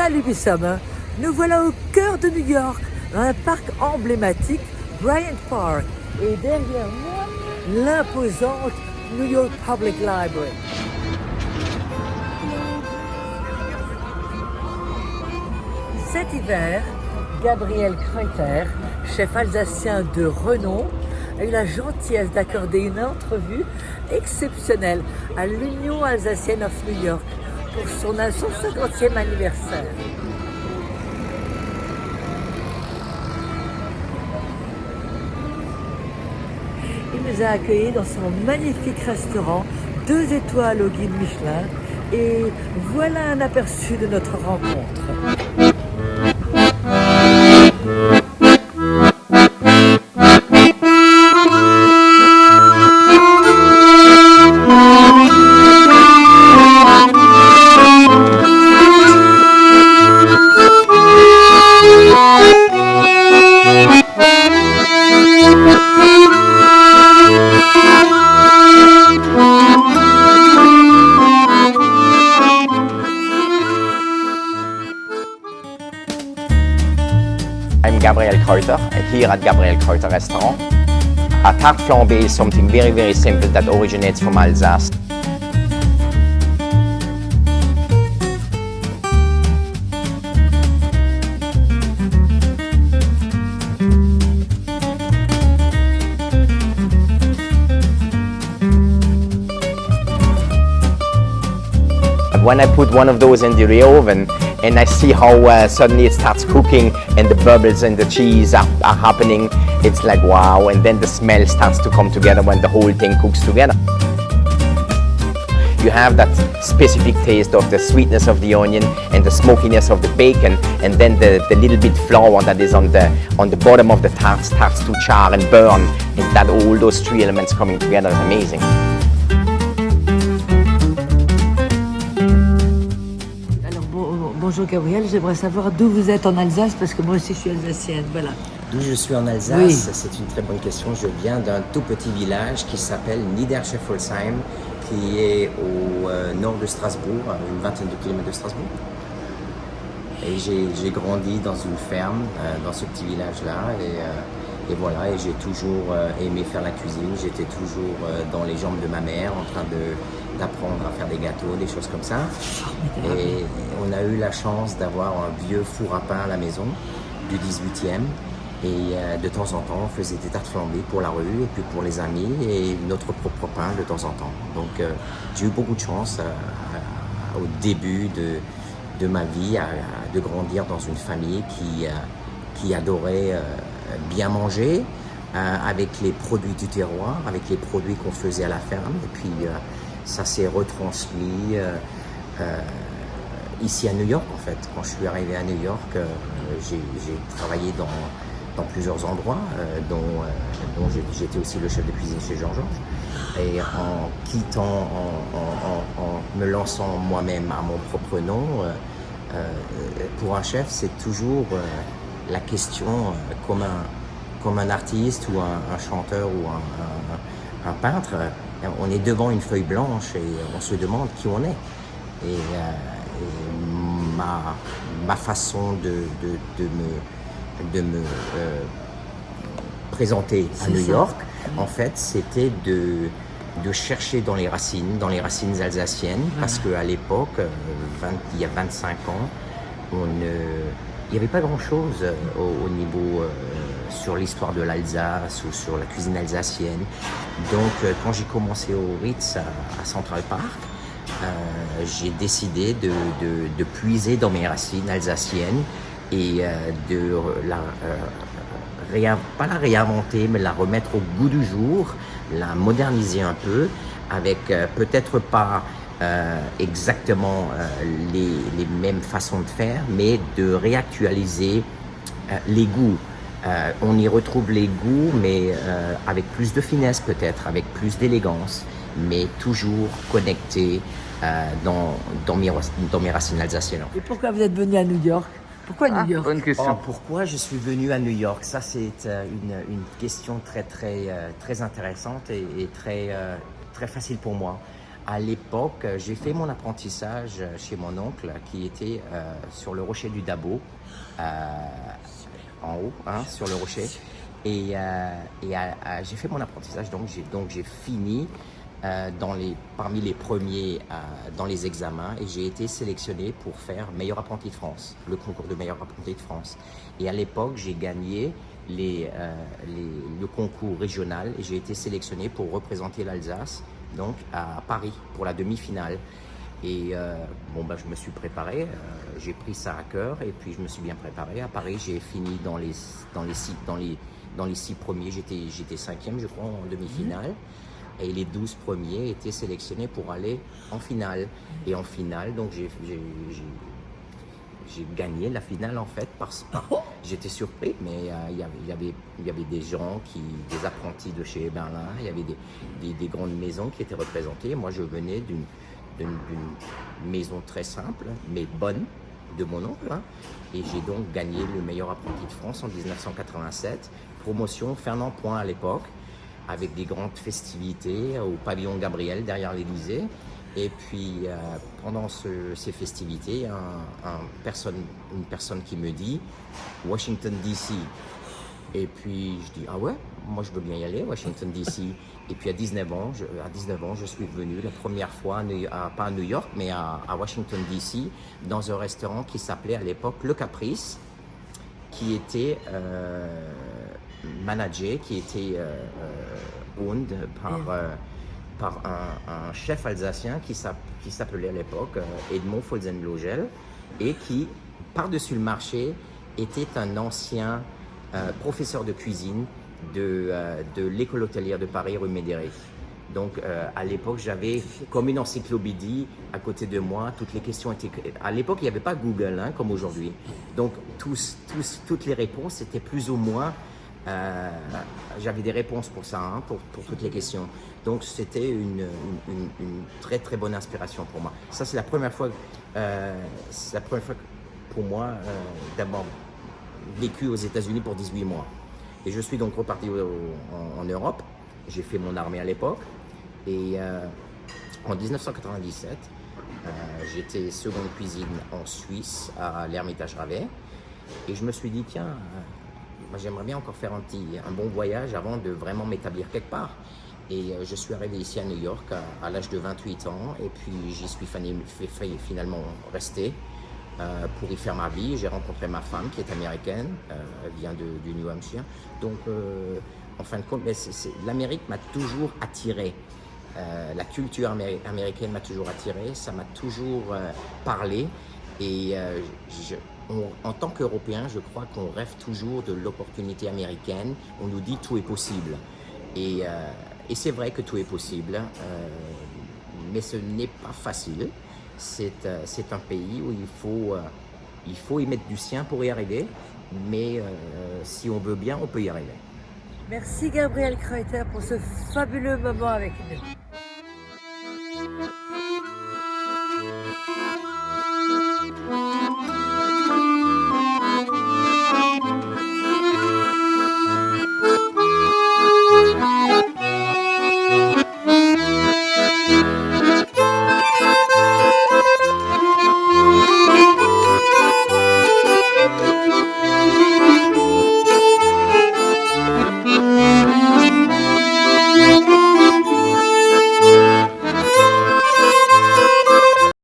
Salut Bissam, nous voilà au cœur de New York, dans un parc emblématique, Bryant Park, et derrière moi, l'imposante New York Public Library. Cet hiver, Gabriel Kreuter, chef alsacien de renom, a eu la gentillesse d'accorder une entrevue exceptionnelle à l'Union alsacienne of New York pour son 150e anniversaire. Il nous a accueillis dans son magnifique restaurant, 2 étoiles au guide Michelin, et voilà un aperçu de notre rencontre. I'm Gabriel Kreuter, here at Gabriel Kreuter restaurant. A tarte flambée is something very, very simple that originates from Alsace. When I put one of those in the oven and I see how suddenly it starts cooking and the bubbles and the cheese are happening, it's like wow, and then the smell starts to come together when the whole thing cooks together. You have that specific taste of the sweetness of the onion and the smokiness of the bacon, and then the little bit flour that is on the bottom of the tart starts to char and burn, and that all those 3 elements coming together is amazing. Bonjour Gabriel, j'aimerais savoir d'où vous êtes en Alsace, parce que moi aussi je suis alsacienne, voilà. D'où je suis en Alsace, Oui. C'est une très bonne question. Je viens d'un tout petit village qui s'appelle Niederscheffolsheim, qui est au nord de Strasbourg, à une vingtaine de kilomètres de Strasbourg. Et j'ai grandi dans une ferme, dans ce petit village-là, et voilà, et j'ai toujours aimé faire la cuisine. J'étais toujours dans les jambes de ma mère, en train d'apprendre à faire des gâteaux, des choses comme ça. Et on a eu la chance d'avoir un vieux four à pain à la maison, du 18e. Et de temps en temps, on faisait des tartes flambées pour la rue et puis pour les amis et notre propre pain de temps en temps. Donc j'ai eu beaucoup de chance au début de ma vie de grandir dans une famille qui adorait bien manger, avec les produits du terroir, avec les produits qu'on faisait à la ferme. Et puis ça s'est retransmis ici à New York en fait. Quand je suis arrivé à New York, j'ai travaillé dans plusieurs endroits, dont j'étais aussi le chef de cuisine chez Jean-Georges. Et en quittant, en me lançant moi-même à mon propre nom, pour un chef, c'est toujours la question, comme un artiste ou un chanteur ou un peintre, on est devant une feuille blanche et on se demande qui on est. Et ma façon de me présenter à New York, en fait, c'était de chercher dans les racines alsaciennes, parce qu'à l'époque, il y a 25 ans, il n'y avait pas grand-chose au niveau sur l'histoire de l'Alsace ou sur la cuisine alsacienne. Donc, quand j'ai commencé au Ritz à Central Park, j'ai décidé de puiser dans mes racines alsaciennes et de pas la réinventer, mais la remettre au goût du jour, la moderniser un peu, avec peut-être pas exactement les mêmes façons de faire, mais de réactualiser les goûts. On y retrouve les goûts, mais avec plus de finesse peut-être, avec plus d'élégance, mais toujours connecté dans mes racines alsaciennes. Et pourquoi vous êtes venu à New York? Pourquoi New York? Bonne question. Pourquoi je suis venu à New York? Ça, c'est une question très intéressante et très facile pour moi. À l'époque, j'ai fait mon apprentissage chez mon oncle qui était sur le rocher du Dabo, en haut, hein, sur le rocher. Et j'ai fait mon apprentissage, donc j'ai fini parmi les premiers dans les examens et j'ai été sélectionné pour faire meilleur apprenti de France, le concours de meilleur apprenti de France. Et à l'époque, j'ai gagné le concours régional et j'ai été sélectionné pour représenter l'Alsace, donc à Paris pour la demi-finale. Et je me suis préparé, j'ai pris ça à cœur et puis je me suis bien préparé. À Paris, j'ai fini dans les 6 premiers, j'étais 5e je crois en demi-finale. Et les 12 premiers étaient sélectionnés pour aller en finale. Et en finale, donc j'ai gagné la finale en fait. J'étais surpris, mais il y avait des gens, des apprentis de chez Berlin, il y avait des grandes maisons qui étaient représentées. Moi, je venais d'une maison très simple, mais bonne, de mon oncle. Hein. Et j'ai donc gagné le meilleur apprenti de France en 1987. Promotion Fernand Point à l'époque, avec des grandes festivités au pavillon Gabriel derrière l'Élysée. Et puis pendant ces festivités, une personne qui me dit Washington DC. Et puis je dis ah ouais, moi je veux bien y aller Washington DC. Et puis à 19 ans, je suis venu la première fois pas à New York mais à Washington DC dans un restaurant qui s'appelait à l'époque Le Caprice, qui était managé, qui était owned par un chef alsacien qui s'appelait à l'époque Edmond Folzenlogel et qui, par-dessus le marché, était un ancien professeur de cuisine de l'école hôtelière de Paris, rue Médéric. Donc à l'époque, j'avais comme une encyclopédie à côté de moi. Toutes les questions étaient... À l'époque, il n'y avait pas Google hein, comme aujourd'hui. Donc toutes les réponses étaient plus ou moins... j'avais des réponses pour ça, hein, pour toutes les questions. Donc c'était une très très bonne inspiration pour moi. Ça c'est la première fois pour moi d'avoir vécu aux États-Unis pour 18 mois. Et je suis donc reparti en Europe. J'ai fait mon armée à l'époque. Et en 1997, j'étais seconde cuisine en Suisse à l'Ermitage Ravet. Et je me suis dit tiens. Moi, j'aimerais bien encore faire un bon voyage avant de vraiment m'établir quelque part. Et je suis arrivé ici à New York à l'âge de 28 ans et puis j'y suis finalement resté pour y faire ma vie. J'ai rencontré ma femme qui est américaine, elle vient du New Hampshire. Donc en fin de compte, l'Amérique m'a toujours attiré. La culture américaine m'a toujours attiré, ça m'a toujours parlé. Et en tant qu'Européens, je crois qu'on rêve toujours de l'opportunité américaine. On nous dit tout est possible. Et c'est vrai que tout est possible, mais ce n'est pas facile. C'est un pays où il faut y mettre du sien pour y arriver. Mais si on veut bien, on peut y arriver. Merci Gabriel Kreuter pour ce fabuleux moment avec nous.